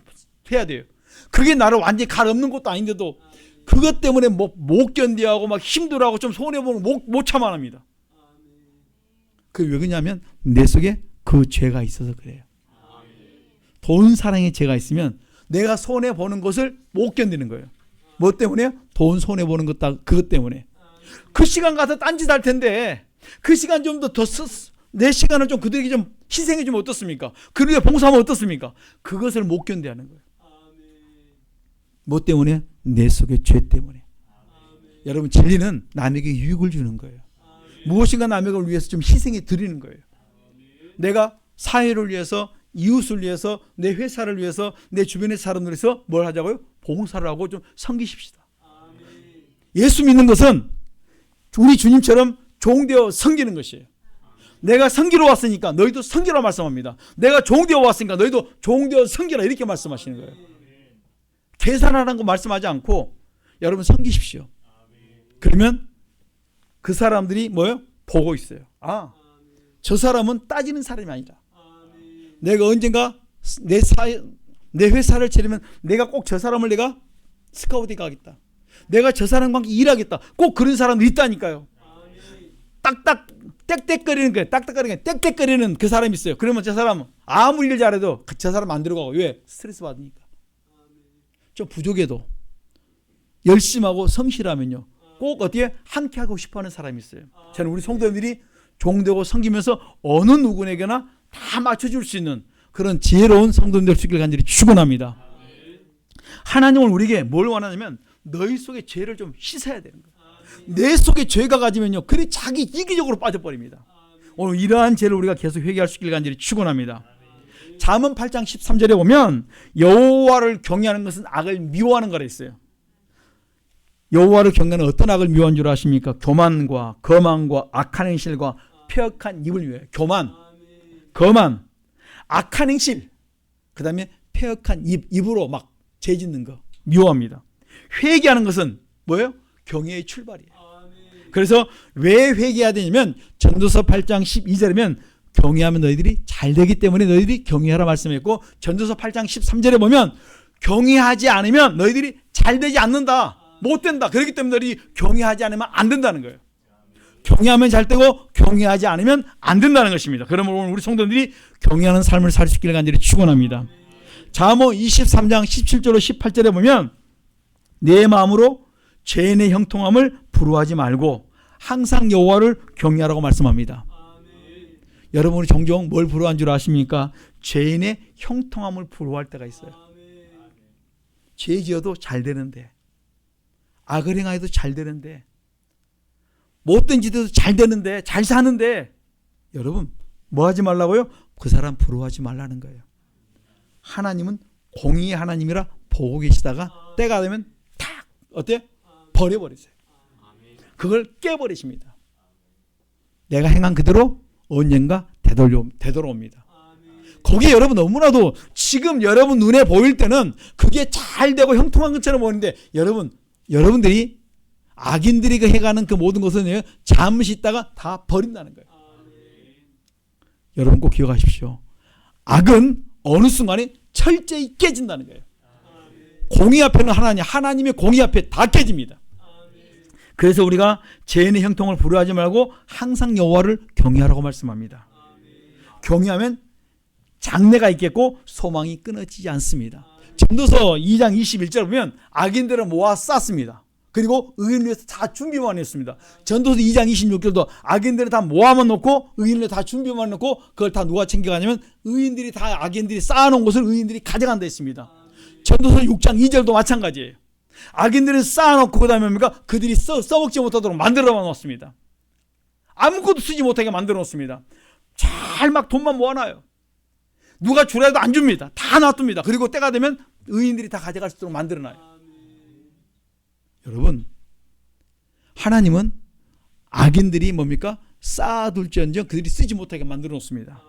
해야 돼요. 그게 나를 완전히 갈없는 것도 아닌데도 그것 때문에 못 견디하고 막 힘들어하고 좀 손해보는 못 참아합니다. 그게 왜 그러냐면 내 속에 그 죄가 있어서 그래요. 돈 사랑의 죄가 있으면 내가 손해보는 것을 못 견디는 거예요. 뭐 때문에요? 돈 손해보는 것, 그것 때문에. 그 시간 가서 딴짓 할 텐데 그 시간 좀 더 내 시간을 좀 그들에게 좀 희생해 주면 어떻습니까? 그들에게 봉사하면 어떻습니까? 그것을 못 견뎌하는 거예요. 뭐 때문에? 내 속의 죄 때문에. 여러분, 진리는 남에게 유익을 주는 거예요. 무엇인가 남에게 위해서 좀 희생해 드리는 거예요. 내가 사회를 위해서, 이웃을 위해서, 내 회사를 위해서, 내 주변의 사람들을 위해서 뭘 하자고요? 봉사를 하고 좀 섬기십시다. 예수 믿는 것은 우리 주님처럼 종되어 섬기는 것이에요. 내가 섬기러 왔으니까 너희도 섬기라 말씀합니다. 내가 종되어 왔으니까 너희도 종되어 섬기라 이렇게 말씀하시는 거예요. 계산하라는 거 말씀하지 않고 여러분 섬기십시오. 그러면 그 사람들이 뭐예요? 보고 있어요. 아, 저 사람은 따지는 사람이 아니다. 내가 언젠가 내 회사를 차리면 내가 꼭 저 사람을 내가 스카우트에 가겠다. 내가 저 사람과 함께 일하겠다. 꼭 그런 사람이 있다니까요. 딱딱 땡땡거리는 거예요. 딱딱거리는 땡땡거리는 그 사람이 있어요. 그러면 저 사람은 아무 일 잘해도 저 사람 안 들어가고. 왜? 스트레스 받으니까. 좀 부족해도 열심하고 성실하면요 꼭 어디에 함께 하고 싶어하는 사람이 있어요. 저는 우리 성도님들이 종되고 섬기면서 어느 누구에게나 다 맞춰줄 수 있는 그런 지혜로운 성도님들 될 수 있기를 간절히 축원합니다. 하나님은 우리에게 뭘 원하냐면 너희 속에 죄를 좀 씻어야 되는 거예요. 내 속에 죄가 가지면요 그리 자기 이기적으로 빠져버립니다. 오늘 이러한 죄를 우리가 계속 회개할 수 있기를 간절히 축원합니다. 잠언 8장 13절에 보면 여호와를 경외하는 것은 악을 미워하는 거라 했어요. 여호와를 경외하는 어떤 악을 미워하는 줄 아십니까? 교만과 거만과 악한 행실과 폐역한 입을 위해. 교만, 거만, 악한 행실, 그 다음에 폐역한 입으로 막 죄짓는 거 미워합니다. 회개하는 것은 뭐예요? 경외의 출발이에요. 그래서 왜 회개해야 되냐면 전도서 8장 12절이면 경외하면 너희들이 잘 되기 때문에 너희들이 경외하라 말씀했고, 전도서 8장 13절에 보면 경외하지 않으면 너희들이 잘 되지 않는다, 못 된다. 그렇기 때문에 너희들이 경외하지 않으면 안 된다는 거예요. 경외하면 잘 되고 경외하지 않으면 안 된다는 것입니다. 그러므로 오늘 우리 성도들이 경외하는 삶을 살 수 있기를 간절히 축원합니다. 잠언 23장 17절로 18절에 보면 내 마음으로 죄인의 형통함을 부러워하지 말고 항상 여호와를 경외하라고 말씀합니다. 여러분이 종종 뭘 부러워한 줄 아십니까? 죄인의 형통함을 부러워할 때가 있어요. 죄 지어도 잘 되는데, 악을 행하여도 잘 되는데, 못된 짓도 잘 되는데, 잘 사는데, 여러분 뭐 하지 말라고요? 그 사람 부러워하지 말라는 거예요. 하나님은 공의의 하나님이라 보고 계시다가 때가 되면 탁 어때? 버려버리세요. 그걸 깨버리십니다. 내가 행한 그대로 언젠가 되돌아옵니다. 거기에 여러분 너무나도 지금 여러분 눈에 보일 때는 그게 잘 되고 형통한 것처럼 보이는데, 여러분들이 악인들이 해가는 그 모든 것은 잠시 있다가 다 버린다는 거예요. 여러분 꼭 기억하십시오. 악은 어느 순간에 철저히 깨진다는 거예요. 공의 앞에는 하나님의 공의 앞에 다 깨집니다. 그래서 우리가 죄인의 형통을 부러워하지 말고 항상 여호와를 경외하라고 말씀합니다. 경외하면 장래가 있겠고 소망이 끊어지지 않습니다. 전도서 2장 21절 보면 악인들을 모아 쌌습니다. 그리고 의인을 위해서 다 준비만 했습니다. 전도서 2장 26절도 악인들을 다 모아만 놓고 의인을 다 준비만 놓고 그걸 다 누가 챙겨가냐면 의인들이 다 악인들이 쌓아놓은 것을 의인들이 가져간다 했습니다. 전도서 6장 2절도 마찬가지예요. 악인들은 쌓아놓고 그 다음에 뭡니까? 그들이 써먹지 못하도록 만들어 놓습니다. 아무것도 쓰지 못하게 만들어 놓습니다. 잘 막 돈만 모아놔요. 누가 주라 해도 안 줍니다. 다 놔둡니다. 그리고 때가 되면 의인들이 다 가져갈 수 있도록 만들어놔요. 여러분, 하나님은 악인들이 뭡니까? 쌓아둘지언정 그들이 쓰지 못하게 만들어 놓습니다.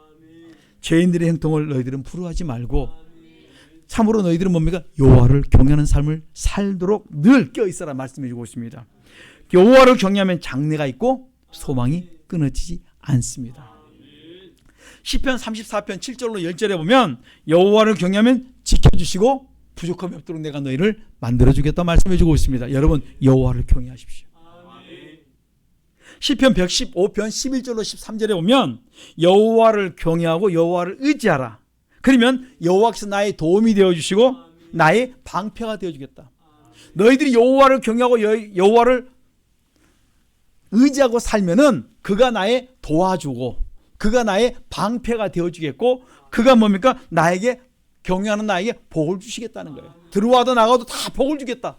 죄인들의 행동을 너희들은 부러워하지 말고 참으로 너희들은 뭡니까? 여호와를 경외하는 삶을 살도록 늘 껴있어라 말씀해 주고 있습니다. 여호와를 경외하면 장래가 있고 소망이 끊어지지 않습니다. 시편 34편 7절로 10절에 보면 여호와를 경외하면 지켜주시고 부족함이 없도록 내가 너희를 만들어주겠다 말씀해주고 있습니다. 여러분 여호와를 경외하십시오. 시편 115편 11절로 13절에 보면 여호와를 경외하고 여호와를 의지하라. 그러면 여호와께서 나의 도움이 되어주시고 나의 방패가 되어주겠다. 너희들이 여호와를 경외하고 여호와를 의지하고 살면은 그가 나의 도와주고 그가 나의 방패가 되어주겠고 그가 뭡니까? 나에게 경외하는 나에게 복을 주시겠다는 거예요. 들어와도 나가도 다 복을 주겠다.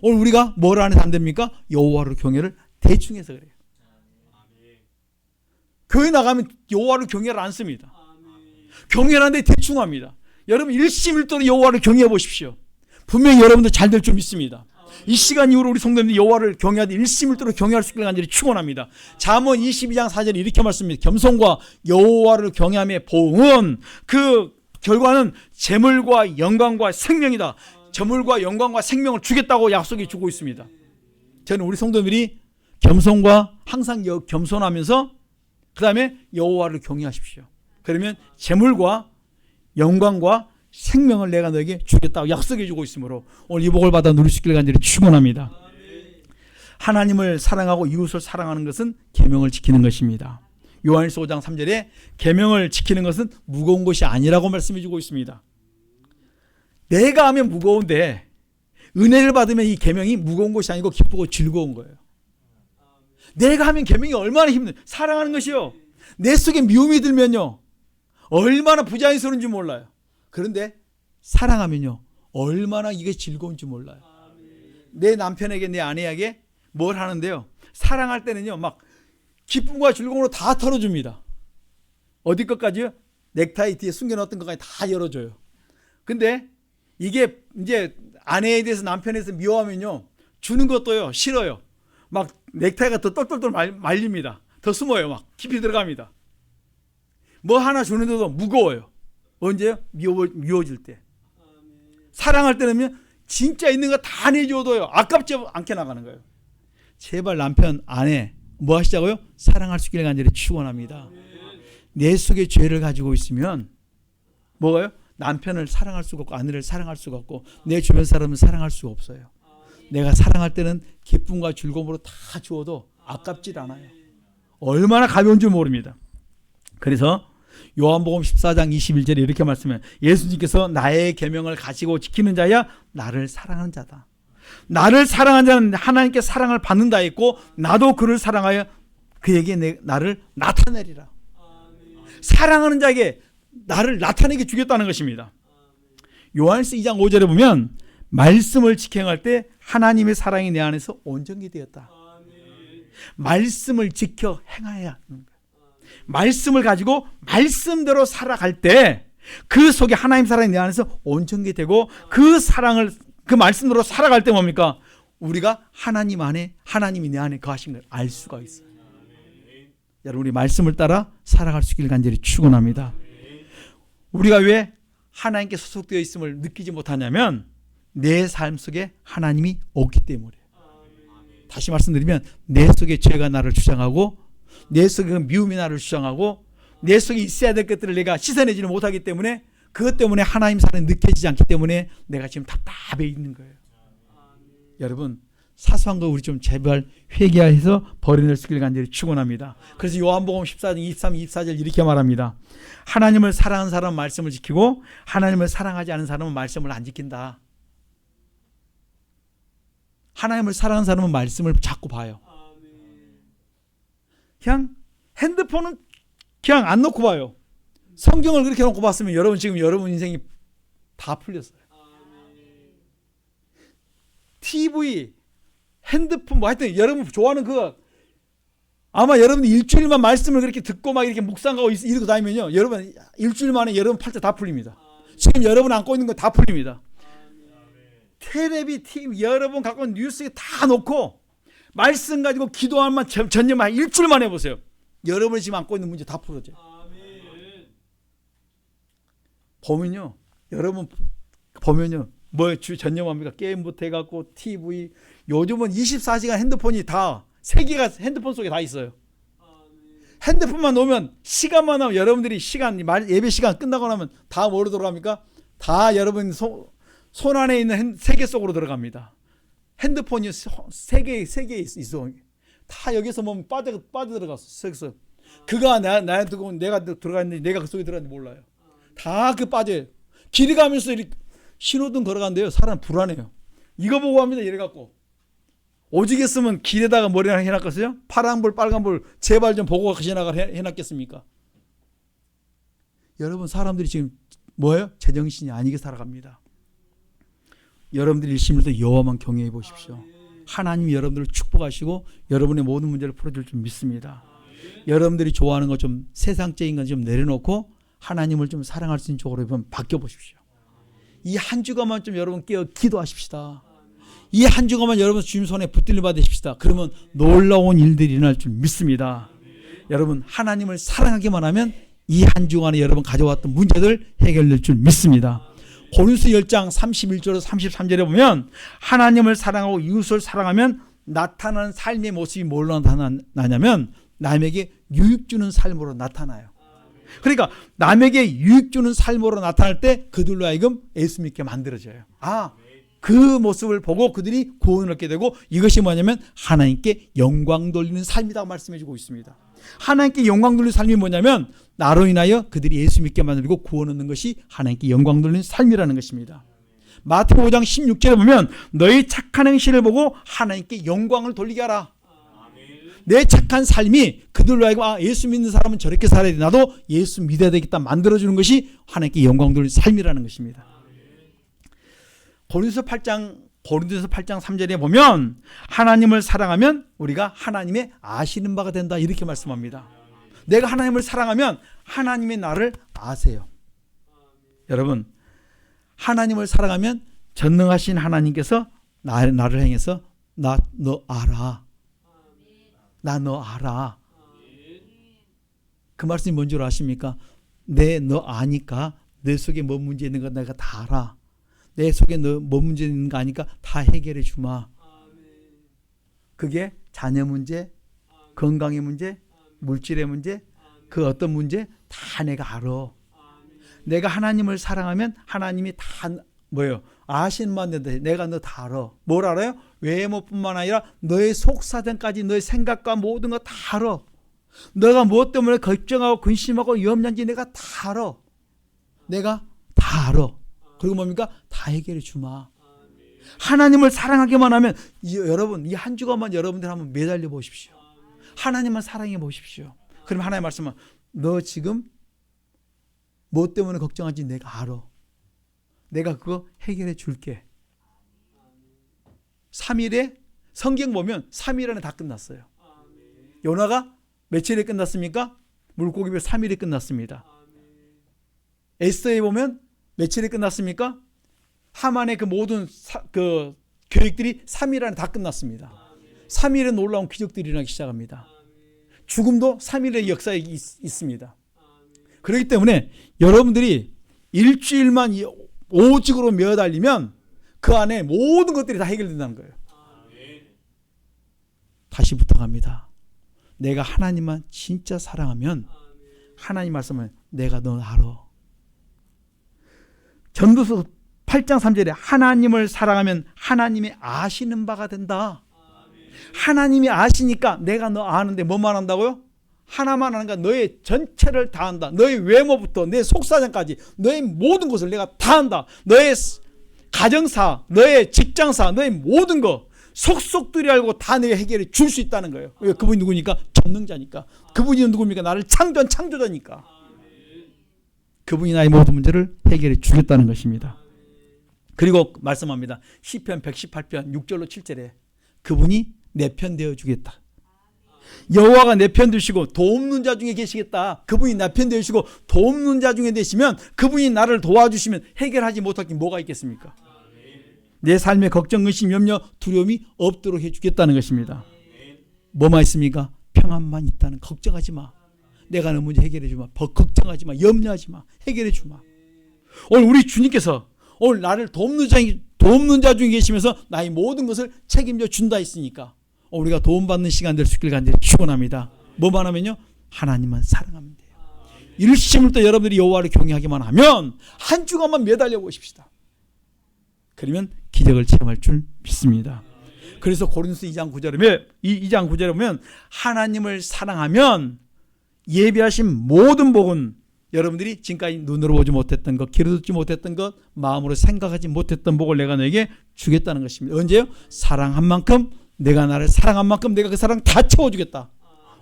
오늘 우리가 뭘 안 해서 안 됩니까? 여호와를 경외를 대충 해서 그래요. 교회 나가면 여호와를 경외를 안 씁니다. 경외를 하는데 대충 합니다. 여러분 일심일도로 여호와를 경외해 보십시오. 분명히 여러분들 잘 될 줄 믿습니다. 이 시간 이후로 우리 성도님들이 여호와를 경외하되 일심일도로 경외할 수 있기를 간절히 축원합니다. 잠언 22장 4절에 이렇게 말씀합니다. 겸손과 여호와를 경외함의 보응은 그 결과는 재물과 영광과 생명이다. 재물과 영광과 생명을 주겠다고 약속해 주고 있습니다. 저는 우리 성도들이 겸손과 항상 겸손하면서 그 다음에 여호와를 경외하십시오. 그러면 재물과 영광과 생명을 내가 너에게 주겠다고 약속해 주고 있으므로 오늘 이 복을 받아 누릴 수 있기를 간절히 축원합니다. 하나님을 사랑하고 이웃을 사랑하는 것은 계명을 지키는 것입니다. 요한일서 5장 3절에 계명을 지키는 것은 무거운 것이 아니라고 말씀해 주고 있습니다. 내가 하면 무거운데 은혜를 받으면 이 계명이 무거운 것이 아니고 기쁘고 즐거운 거예요. 내가 하면 계명이 얼마나 힘든 사랑하는 것이요. 내 속에 미움이 들면요. 얼마나 부자연스러운지 몰라요. 그런데 사랑하면요. 얼마나 이게 즐거운지 몰라요. 내 남편에게 내 아내에게 뭘 하는데요. 사랑할 때는요. 막 기쁨과 즐거움으로 다 털어줍니다. 어디 것까지요? 넥타이 뒤에 숨겨놨던 것까지 다 열어줘요. 근데 이게 이제 아내에 대해서 남편에 대해서 미워하면요. 주는 것도요. 싫어요. 막 넥타이가 더 똘똘똘 말립니다. 더 숨어요. 막 깊이 들어갑니다. 뭐 하나 주는데도 무거워요. 언제요? 미워질 때. 사랑할 때는 진짜 있는 거 다 내줘도요. 아깝지 않게 나가는 거예요. 제발 남편, 아내 뭐 하시자고요? 사랑할 수 있기를 간절히 축원합니다. 내 속에 죄를 가지고 있으면 뭐가요? 남편을 사랑할 수가 없고 아내를 사랑할 수가 없고 내 주변 사람은 사랑할 수가 없어요. 내가 사랑할 때는 기쁨과 즐거움으로 다 주어도 아깝질 않아요. 얼마나 가벼운 줄 모릅니다. 그래서 요한복음 14장 21절에 이렇게 말씀해요. 예수님께서 나의 계명을 가지고 지키는 자야 나를 사랑하는 자다. 나를 사랑하는 자는 하나님께 사랑을 받는다 했고 나도 그를 사랑하여 그에게 나를 나타내리라. 사랑하는 자에게 나를 나타내게 주겠다는 것입니다. 요한일서 2장 5절에 보면 말씀을 지켜 행할 때 하나님의 사랑이 내 안에서 온전히 되었다. 말씀을 지켜 행해야 하는 거예요. 말씀을 가지고 말씀대로 살아갈 때 그 속에 하나님 사랑이 내 안에서 온전히 되고 그 사랑을 그 말씀대로 살아갈 때 뭡니까? 우리가 하나님 안에 하나님이 내 안에 거하신 걸 알 수가 있어요. 여러분 우리 말씀을 따라 살아갈 수 있기를 간절히 축원합니다. 우리가 왜 하나님께 소속되어 있음을 느끼지 못하냐면 내 삶 속에 하나님이 없기 때문에. 다시 말씀드리면 내 속에 죄가 나를 주장하고 내 속에 미움이 나를 주장하고 내 속에 있어야 될 것들을 내가 씻어내지는 못하기 때문에 그것 때문에 하나님 사랑이 느껴지지 않기 때문에 내가 지금 답답해 있는 거예요. 여러분 사소한 거 우리 좀 제발 회개해서 버려낼 수 있기를 간절히 축원합니다. 그래서 요한복음 14장 23, 24절 이렇게 말합니다. 하나님을 사랑하는 사람은 말씀을 지키고 하나님을 사랑하지 않은 사람은 말씀을 안 지킨다. 하나님을 사랑하는 사람은 말씀을 자꾸 봐요. 그냥 핸드폰은 그냥 안 놓고 봐요. 성경을 그렇게 놓고 봤으면 여러분 지금 여러분 인생이 다 풀렸어요. TV, 핸드폰 뭐 하여튼 여러분 좋아하는 그거 아마 여러분이 일주일만 말씀을 그렇게 듣고 막 이렇게 묵상하고 이러고 다니면요. 여러분 일주일 만에 여러분 팔자 다 풀립니다. 지금 여러분 안고 있는 거 다 풀립니다. 텔레비, TV 여러분 갖고 있는 뉴스에 다 놓고 말씀 가지고 기도하면 전념만 일주일만 해보세요. 여러분이 지금 안고 있는 문제 다 풀어져요. 보면요. 여러분 보면요. 뭐 전념합니까? 게임부터 해갖고 TV 요즘은 24시간 핸드폰이 다 세계가 핸드폰 속에 다 있어요. 핸드폰만 놓으면 시간만 나면 여러분들이 예배 시간 끝나고 나면 다 뭐로 들어갑니까? 다 여러분 손 안에 있는 세계 속으로 들어갑니다. 핸드폰이 세계에 있어. 다 여기서 보면 빠져들어갔어. 그래서 그가 나한테 두고 내가 들어갔는지 내가 그 속에 들어갔는지 몰라요. 다 빠져요. 길이 가면서 이렇게 신호등 걸어간대요. 사람 불안해요. 이거 보고 합니다. 이래갖고 오지겠으면 길에다가 머리를 해놨겠어요? 파란불 빨간불 제발 좀 보고 지나가 해놨겠습니까? 여러분 사람들이 지금 뭐예요? 제정신이 아니게 살아갑니다. 여러분들이 일심을 여호와만 경외해 보십시오. 하나님이 여러분들을 축복하시고 여러분의 모든 문제를 풀어줄 줄 믿습니다. 여러분들이 좋아하는 것 좀 세상적인 건 좀 내려놓고 하나님을 좀 사랑할 수 있는 쪽으로 좀 바뀌어 보십시오. 이 한 주간만 좀 여러분 깨어 기도하십시다. 이 한 주간만 여러분 주님 손에 붙들려 받으십시다. 그러면 놀라운 일들이 일어날 줄 믿습니다. 여러분 하나님을 사랑하기만 하면 이 한 주간에 여러분 가져왔던 문제들 해결될 줄 믿습니다. 고린도서 10장 31절에서 33절에 보면 하나님을 사랑하고 이웃을 사랑하면 나타나는 삶의 모습이 뭘로 나타나냐면 남에게 유익 주는 삶으로 나타나요. 그러니까 남에게 유익 주는 삶으로 나타날 때 그들로 하여금 예수 믿게 만들어져요. 그 모습을 보고 그들이 구원을 얻게 되고 이것이 뭐냐면 하나님께 영광 돌리는 삶이라고 말씀해 주고 있습니다. 하나님께 영광 돌리는 삶이 뭐냐면 나로 인하여 그들이 예수 믿게 만들고 구원 얻는 것이 하나님께 영광 돌리는 삶이라는 것입니다. 마태복음 5장 16절에 보면 너희 착한 행실을 보고 하나님께 영광을 돌리게 하라. 내 착한 삶이 그들로 하여금 예수 믿는 사람은 저렇게 살아야 돼. 나도 예수 믿어야 되겠다 만들어주는 것이 하나님께 영광 돌리는 삶이라는 것입니다. 고린도서 8장 3절에 보면 하나님을 사랑하면 우리가 하나님의 아시는 바가 된다 이렇게 말씀합니다. 내가 하나님을 사랑하면 하나님의 나를 아세요. 여러분 하나님을 사랑하면 전능하신 하나님께서 나를 향해서 너 알아. 나 너 알아. 그 말씀이 뭔 줄 아십니까? 너 아니까 내 속에 뭔 문제 있는 거 내가 다 알아. 내 속에 뭔 문제 있는 거 아니까 다 해결해 주마. 그게 자녀 문제, 건강의 문제, 물질의 문제, 그 어떤 문제 다 내가 알아. 내가 하나님을 사랑하면 하나님이 다 아시는 바인데 내가 너 다 알아. 뭘 알아요? 외모뿐만 아니라 너의 속사정까지 너의 생각과 모든 거 다 알아. 너가 무엇 때문에 걱정하고 근심하고 염려한지 내가 다 알아. 내가 다 알아. 그리고 뭡니까? 다 해결해 주마. 하나님을 사랑하기만 하면 여러분 이 한 주간만 여러분들 한번 매달려 보십시오. 하나님만 사랑해 보십시오. 그럼 하나님 말씀은 너 지금 뭐 때문에 걱정하는지 내가 알아. 내가 그거 해결해 줄게. 3일에 성경 보면 3일 안에 다 끝났어요. 요나가 며칠에 끝났습니까? 물고기별 3일에 끝났습니다. 에스더에 보면 며칠에 끝났습니까? 하만의 그 모든 그 계획들이 3일 안에 다 끝났습니다. 3일에 놀라운 기적들이 일어나기 시작합니다. 죽음도 3일의 역사에 있습니다. 그렇기 때문에 여러분들이 일주일만 오직으로 매달리면 그 안에 모든 것들이 다 해결된다는 거예요. 다시 부탁합니다. 내가 하나님만 진짜 사랑하면 하나님 말씀은 내가 너 알아. 전도서 8장 3절에 하나님을 사랑하면 하나님이 아시는 바가 된다. 하나님이 아시니까 내가 너 아는데 뭐만 한다고요? 하나만 하는가? 너의 전체를 다 한다. 너의 외모부터 내 속사정까지 너의 모든 것을 내가 다 한다. 너의 가정사, 너의 직장사, 너의 모든 거 속속들이 알고 다 내가 해결해 줄 수 있다는 거예요. 왜? 그분이 누구니까? 전능자니까. 그분이 누굽니까? 나를 창조한 창조자니까. 그분이 나의 모든 문제를 해결해 주겠다는 것입니다. 그리고 말씀합니다. 시편 118편 6절로 7절에 그분이 내 편 되어 주겠다. 여호와가 내 편 되시고 돕는 자 중에 계시겠다. 그분이 내 편 되시고 돕는 자 중에 되시면 그분이 나를 도와주시면 해결하지 못할 게 뭐가 있겠습니까? 내 삶에 걱정, 의심, 염려, 두려움이 없도록 해주겠다는 것입니다. 뭐만 있습니까? 평안만 있다는. 걱정하지 마. 내가 너 문제 해결해 주마. 걱정하지 마. 염려하지 마. 해결해 주마. 오늘 우리 주님께서 오늘 나를 돕는 자 중에 계시면서 나의 모든 것을 책임져 준다 했으니까 우리가 도움받는 시간 될 수 있길 간절히 축원합니다. 뭐만 하면요? 하나님은 사랑하면 돼요. 일심부터 여러분들이 여호와를 경외하기만 하면 한 주간만 매달려 보십시다. 그러면 기적을 체험할 줄 믿습니다. 그래서 고린도서 2장 9절에 보면 하나님을 사랑하면 예비하신 모든 복은 여러분들이 지금까지 눈으로 보지 못했던 것, 귀로 듣지 못했던 것, 마음으로 생각하지 못했던 복을 내가 너에게 주겠다는 것입니다. 언제요? 사랑한 만큼, 내가 나를 사랑한 만큼 내가 그 사랑 다 채워주겠다.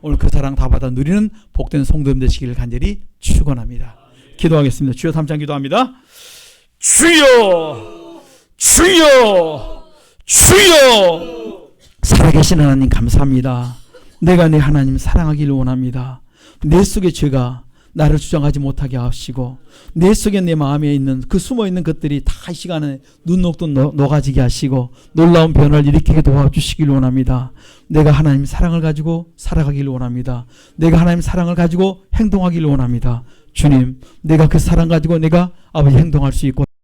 오늘 그 사랑 다 받아 누리는 복된 성도님 되시기를 간절히 축원합니다. 기도하겠습니다. 주여 삼창 기도합니다. 주여, 주여, 주여. 살아계신 하나님 감사합니다. 내가 내 하나님 사랑하기를 원합니다. 내 속에 죄가 나를 주장하지 못하게 하시고 내 속에 내 마음에 있는 그 숨어있는 것들이 다 이 시간에 눈 녹듯 녹아지게 하시고 놀라운 변화를 일으키게 도와주시길 원합니다. 내가 하나님 사랑을 가지고 살아가길 원합니다. 내가 하나님 사랑을 가지고 행동하길 원합니다. 주님, 내가 그 사랑 가지고 내가 아버지 행동할 수 있고